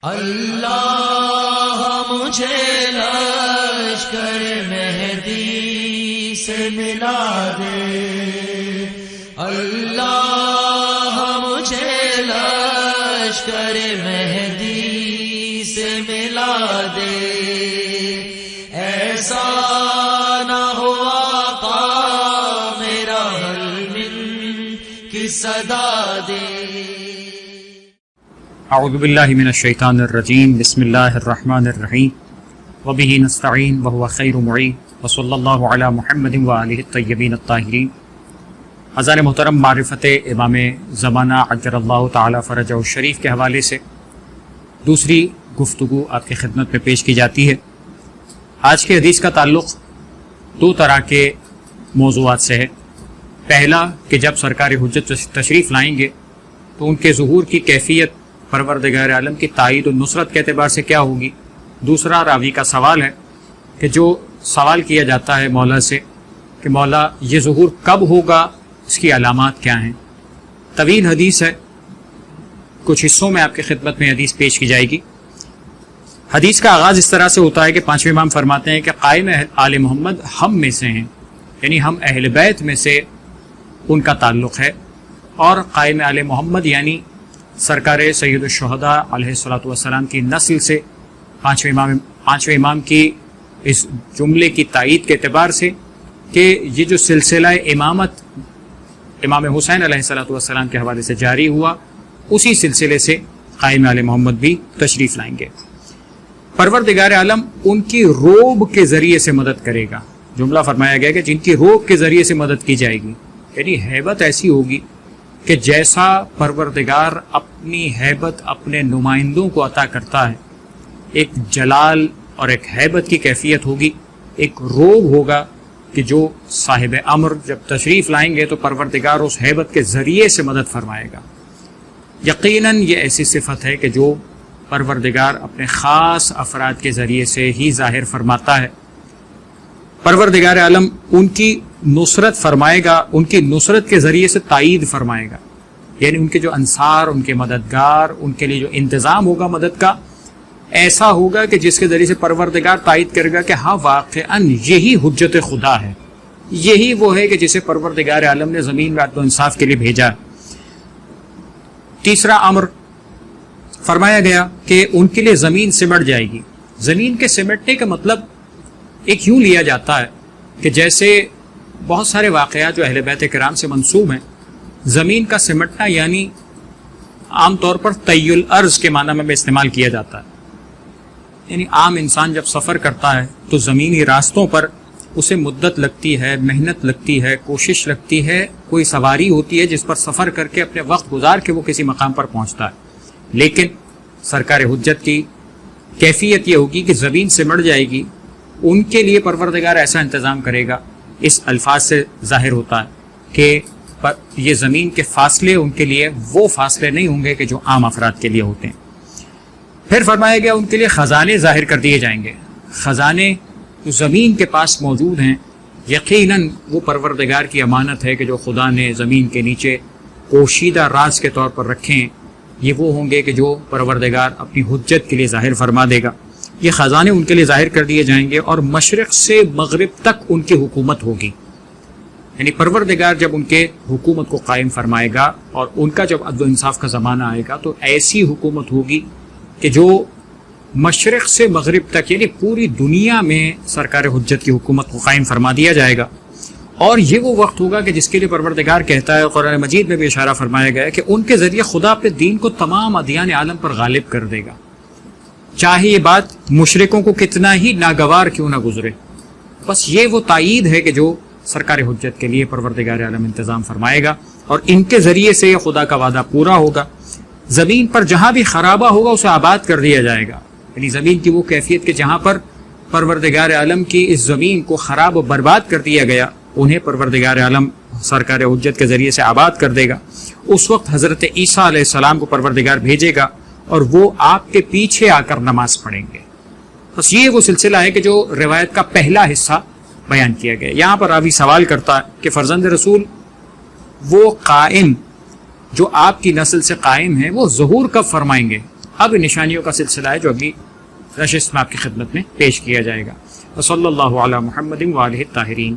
اللہ مجھے لشکر مہدی سے ملا دے، اللہ مجھے لشکر مہدی سے ملا دے، ایسا نہ ہو آقا میرا حلم کی صدا دے۔ اعوذ باللہ من الشیطان الرجیم، بسم اللہ الرحمن الرحیم، وبہ نستعین وہو خیر معین، وصلی اللہ علی محمد وآلہ الطیبین الطاہرین۔ حضرات محترم، معرفت امام زمانہ عجل اللہ تعالی فرجہ الشریف کے حوالے سے دوسری گفتگو آپ کی خدمت میں پیش کی جاتی ہے۔ آج کے حدیث کا تعلق دو طرح کے موضوعات سے ہے۔ پہلا کہ جب سرکار حجت تشریف لائیں گے تو ان کے ظہور کی کیفیت پروردگار عالم کی تائید و نصرت کے اعتبار سے کیا ہوگی۔ دوسرا راوی کا سوال ہے کہ جو سوال کیا جاتا ہے مولا سے کہ مولا یہ ظہور کب ہوگا، اس کی علامات کیا ہیں۔ طویل حدیث ہے، کچھ حصوں میں آپ کی خدمت میں حدیث پیش کی جائے گی۔ حدیث کا آغاز اس طرح سے ہوتا ہے کہ پانچویں امام فرماتے ہیں کہ قائم آل محمد ہم میں سے ہیں، یعنی ہم اہل بیت میں سے ان کا تعلق ہے، اور قائم آل محمد یعنی سرکار سید الشہداء علیہ الصلوۃ والسلام کی نسل سے پانچویں امام کی اس جملے کی تائید کے اعتبار سے کہ یہ جو سلسلہ امامت امام حسین علیہ الصلوۃ والسلام کے حوالے سے جاری ہوا، اسی سلسلے سے قائم آل محمد بھی تشریف لائیں گے۔ پروردگار عالم ان کی روب کے ذریعے سے مدد کرے گا۔ جملہ فرمایا گیا کہ جن کی روب کے ذریعے سے مدد کی جائے گی، یعنی ہیبت ایسی ہوگی کہ جیسا پروردگار اپنی ہیبت اپنے نمائندوں کو عطا کرتا ہے، ایک جلال اور ایک ہیبت کی کیفیت ہوگی، ایک روب ہوگا کہ جو صاحب امر جب تشریف لائیں گے تو پروردگار اس ہیبت کے ذریعے سے مدد فرمائے گا۔ یقیناً یہ ایسی صفت ہے کہ جو پروردگار اپنے خاص افراد کے ذریعے سے ہی ظاہر فرماتا ہے۔ پروردگار عالم ان کی نصرت فرمائے گا، ان کی نصرت کے ذریعے سے تائید فرمائے گا، یعنی ان کے جو انصار، ان کے مددگار، ان کے لیے جو انتظام ہوگا مدد کا، ایسا ہوگا کہ جس کے ذریعے سے پروردگار تائید کرے گا کہ ہاں واقعاً یہی حجت خدا ہے، یہی وہ ہے کہ جسے پروردگار عالم نے زمین میں عدل و انصاف کے لیے بھیجا۔ تیسرا امر فرمایا گیا کہ ان کے لیے زمین سمٹ جائے گی۔ زمین کے سمٹنے کا مطلب ایک یوں لیا جاتا ہے کہ جیسے بہت سارے واقعات جو اہل بیت کرام سے منسوب ہیں، زمین کا سمٹنا یعنی عام طور پر طی الارض کے معنی میں استعمال کیا جاتا ہے، یعنی عام انسان جب سفر کرتا ہے تو زمینی راستوں پر اسے مدت لگتی ہے، محنت لگتی ہے، کوشش لگتی ہے، کوئی سواری ہوتی ہے جس پر سفر کر کے اپنے وقت گزار کے وہ کسی مقام پر پہنچتا ہے۔ لیکن سرکار حجت کی کیفیت یہ ہوگی کہ زمین سمٹ جائے گی، ان کے لیے پروردگار ایسا انتظام کرے گا، اس الفاظ سے ظاہر ہوتا ہے کہ یہ زمین کے فاصلے ان کے لیے وہ فاصلے نہیں ہوں گے کہ جو عام افراد کے لیے ہوتے ہیں۔ پھر فرمایا گیا ان کے لیے خزانے ظاہر کر دیے جائیں گے۔ خزانے جو زمین کے پاس موجود ہیں، یقیناً وہ پروردگار کی امانت ہے کہ جو خدا نے زمین کے نیچے پوشیدہ راز کے طور پر رکھے ہیں، یہ وہ ہوں گے کہ جو پروردگار اپنی حجت کے لیے ظاہر فرما دے گا۔ یہ خزانے ان کے لیے ظاہر کر دیے جائیں گے، اور مشرق سے مغرب تک ان کی حکومت ہوگی، یعنی پروردگار جب ان کے حکومت کو قائم فرمائے گا اور ان کا جب عدل و انصاف کا زمانہ آئے گا تو ایسی حکومت ہوگی کہ جو مشرق سے مغرب تک یعنی پوری دنیا میں سرکار حجت کی حکومت کو قائم فرما دیا جائے گا۔ اور یہ وہ وقت ہوگا کہ جس کے لیے پروردگار کہتا ہے، قرآن مجید میں بھی اشارہ فرمایا گیا ہے کہ ان کے ذریعے خدا اپنے دین کو تمام ادیان عالم پر غالب کر دے گا، چاہے یہ بات مشرکوں کو کتنا ہی ناگوار کیوں نہ گزرے۔ بس یہ وہ تائید ہے کہ جو سرکار حجت کے لیے پروردگار عالم انتظام فرمائے گا، اور ان کے ذریعے سے یہ خدا کا وعدہ پورا ہوگا۔ زمین پر جہاں بھی خرابہ ہوگا اسے آباد کر دیا جائے گا، یعنی زمین کی وہ کیفیت کہ جہاں پر پروردگار عالم کی اس زمین کو خراب و برباد کر دیا گیا، انہیں پروردگار عالم سرکار حجت کے ذریعے سے آباد کر دے گا۔ اس وقت حضرت عیسیٰ علیہ السلام کو پروردگار بھیجے گا اور وہ آپ کے پیچھے آ کر نماز پڑھیں گے۔ بس یہ وہ سلسلہ ہے کہ جو روایت کا پہلا حصہ بیان کیا گیا۔ یہاں پر راوی سوال کرتا ہے کہ فرزند رسول وہ قائم جو آپ کی نسل سے قائم ہیں وہ ظہور کب فرمائیں گے، اب نشانیوں کا سلسلہ ہے جو اگلی نشست میں آپ کی خدمت میں پیش کیا جائے گا۔ وصلی اللہ علی محمد وآلہ الطاہرین۔